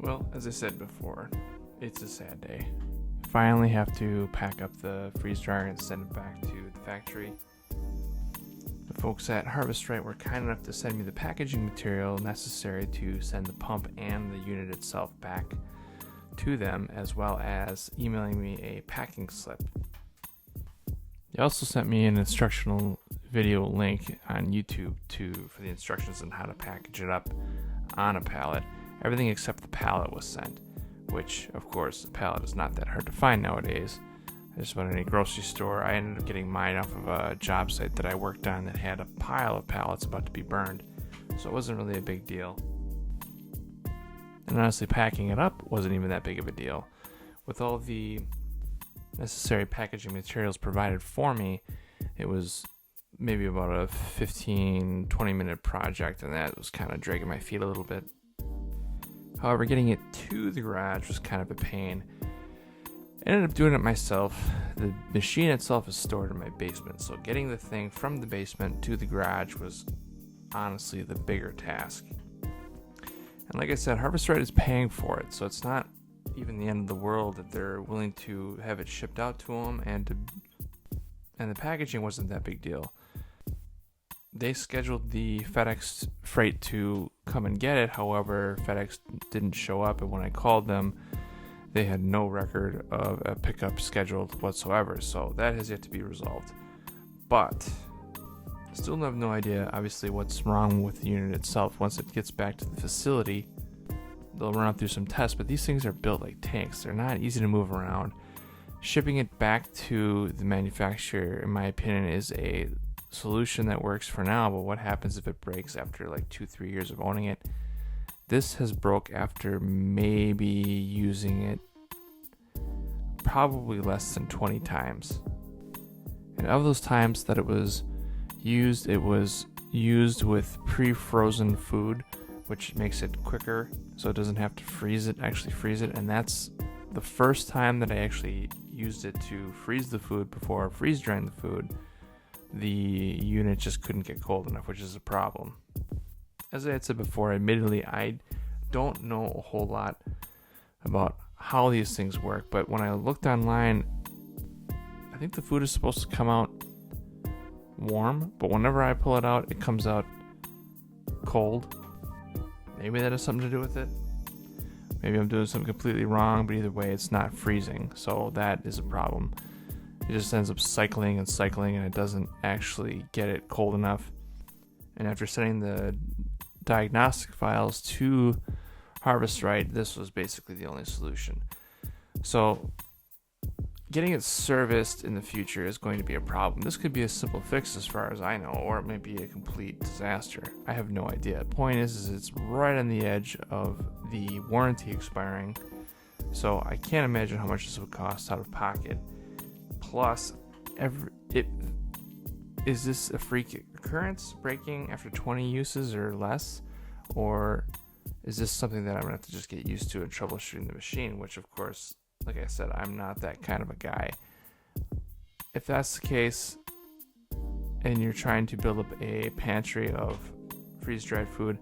Well, as I said before, it's a sad day. Finally have to pack up the freeze dryer and send it back to the factory. The folks at Harvest Right were kind enough to send me the packaging material necessary to send the pump and the unit itself back to them, as well as emailing me a packing slip. They also sent me an instructional video link on YouTube for the instructions on how to package it up on a pallet. Everything except the pallet was sent, which, of course, the pallet is not that hard to find nowadays. I just went to any grocery store. I ended up getting mine off of a job site that I worked on that had a pile of pallets about to be burned, so it wasn't really a big deal. And honestly, packing it up wasn't even that big of a deal. With all the necessary packaging materials provided for me, it was maybe about a 15-20 minute project, and that was kind of dragging my feet a little bit. However, getting it to the garage was kind of a pain. I ended up doing it myself. The machine itself is stored in my basement, so getting the thing from the basement to the garage was honestly the bigger task. And like I said, Harvest Right is paying for it, so it's not even the end of the world that they're willing to have it shipped out to them, and the packaging wasn't that big deal. They scheduled the FedEx freight to come and get it. However, FedEx didn't show up, and when I called them, they had no record of a pickup scheduled whatsoever. So that has yet to be resolved. But I still have no idea, obviously, what's wrong with the unit itself. Once it gets back to the facility, they'll run it through some tests, but these things are built like tanks. They're not easy to move around. Shipping it back to the manufacturer, in my opinion, is a solution that works for now, but what happens if it breaks after like 2-3 years of owning it? This has broke after maybe using it probably less than 20 times. And of those times that it was used with pre-frozen food, which makes it quicker so it doesn't have to freeze it, and that's the first time that I actually used it to freeze the food before freeze drying the food. The unit just couldn't get cold enough, which is a problem. As I had said before, admittedly, I don't know a whole lot about how these things work, but when I looked online, I think the food is supposed to come out warm, but whenever I pull it out, it comes out cold. Maybe that has something to do with it. Maybe I'm doing something completely wrong, but either way, it's not freezing, so that is a problem. It just ends up cycling, and it doesn't actually get it cold enough. And after sending the diagnostic files to Harvest Right, this was basically the only solution. So getting it serviced in the future is going to be a problem. This could be a simple fix as far as I know, or it may be a complete disaster. I have no idea. The point is it's right on the edge of the warranty expiring, so I can't imagine how much this would cost out of pocket. Plus, is this a freak occurrence, breaking after 20 uses or less? Or is this something that I'm going to have to just get used to in troubleshooting the machine? Which, of course, like I said, I'm not that kind of a guy. If that's the case, and you're trying to build up a pantry of freeze-dried food,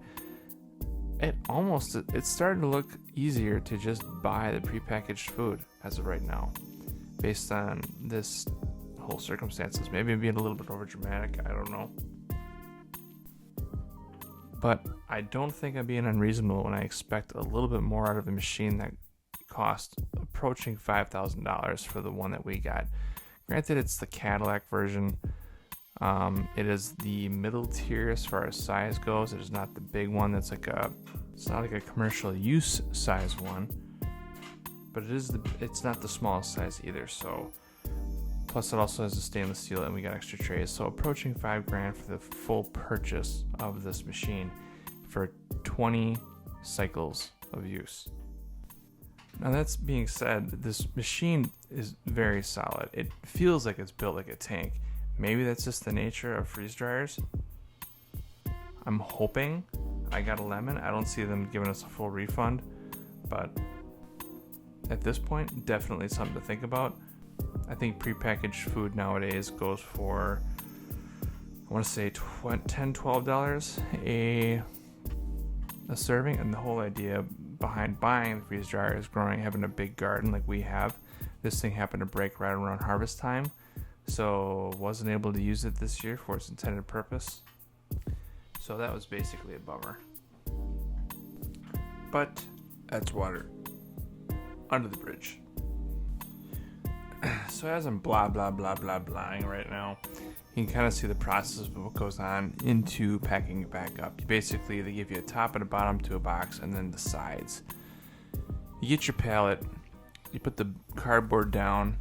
it's starting to look easier to just buy the prepackaged food as of right now, based on this whole circumstances. Maybe I'm being a little bit over dramatic, I don't know. But I don't think I'm being unreasonable when I expect a little bit more out of the machine that cost approaching $5,000 for the one that we got. Granted, it's the Cadillac version. It is the middle tier as far as size goes. It is not the big one it's not like a commercial use size one. But it's not the smallest size either, so plus it also has a stainless steel, and we got extra trays, so approaching $5,000 for the full purchase of this machine for 20 cycles of use. Now that's being said, this machine is very solid. It feels like it's built like a tank. Maybe that's just the nature of freeze dryers. I'm hoping I got a lemon. I don't see them giving us a full refund, but at this point, definitely something to think about. I think prepackaged food nowadays goes for, I want to say $10-12 a serving, and the whole idea behind buying the freeze dryer is having a big garden like we have. This thing happened to break right around harvest time, so wasn't able to use it this year for its intended purpose. So that was basically a bummer. But that's water under the bridge. So as I'm blahing right now, you can kind of see the process of what goes on into packing it back up. Basically, they give you a top and a bottom to a box, and then the sides. You get your pallet, you put the cardboard down,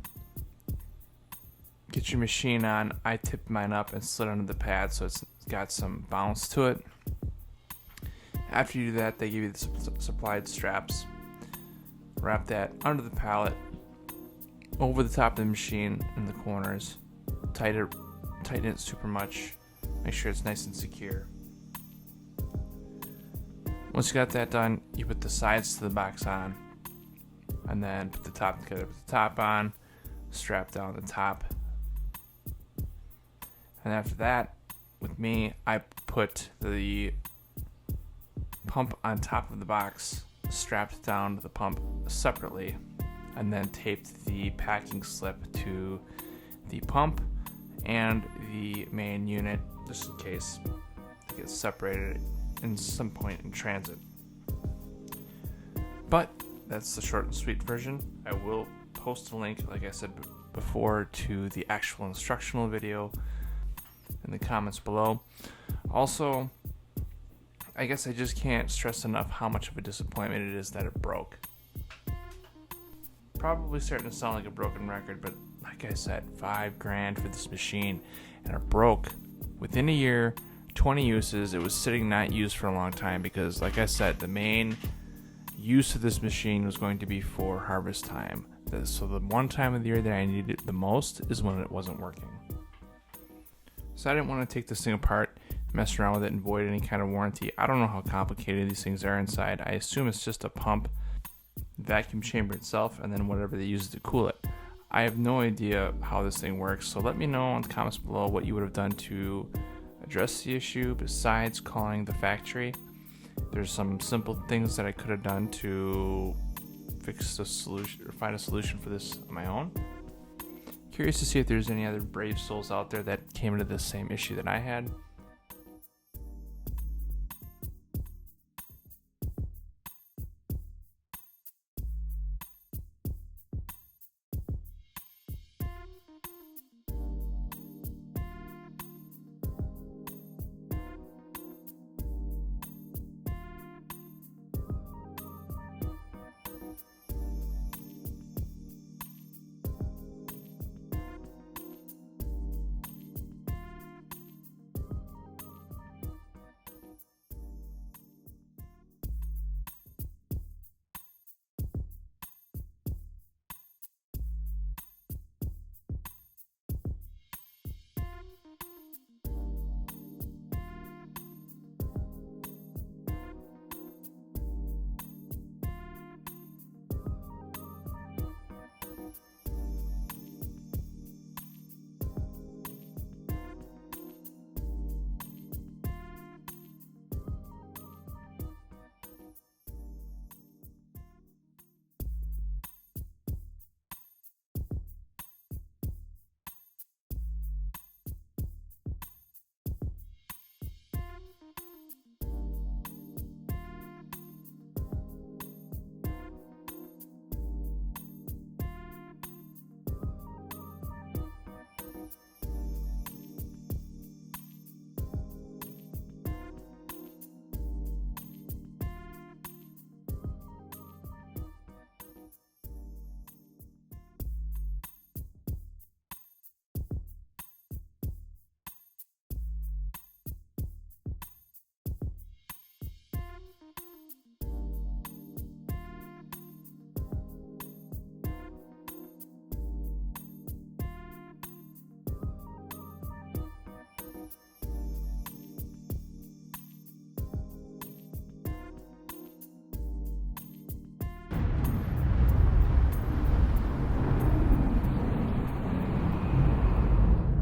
get your machine on. I tipped mine up and slid under the pad so it's got some bounce to it. After you do that, they give you the supplied straps. Wrap that under the pallet, over the top of the machine in the corners. Tighten it super much. Make sure it's nice and secure. Once you got that done, you put the sides to the box on, and then put the top together. Put the top on, strap down the top. And after that, with me, I put the pump on top of the box, strapped down to the pump separately, and then taped the packing slip to the pump and the main unit, just in case it gets separated in some point in transit. But that's the short and sweet version. I will post a link, like I said before, to the actual instructional video in the comments below. Also, I guess I just can't stress enough how much of a disappointment it is that it broke. Probably starting to sound like a broken record, but like I said, $5,000 for this machine, and it broke within a year, 20 uses. It was sitting not used for a long time because, like I said, the main use of this machine was going to be for harvest time. So the one time of the year that I needed it the most is when it wasn't working. So I didn't want to take this thing apart, mess around with it, and void any kind of warranty. I don't know how complicated these things are inside. I assume it's just a pump, vacuum chamber itself, and then whatever they use to cool it. I have no idea how this thing works, so let me know in the comments below what you would have done to address the issue besides calling the factory. There's some simple things that I could have done to fix the solution or find a solution for this on my own. Curious to see if there's any other brave souls out there that came into the same issue that I had.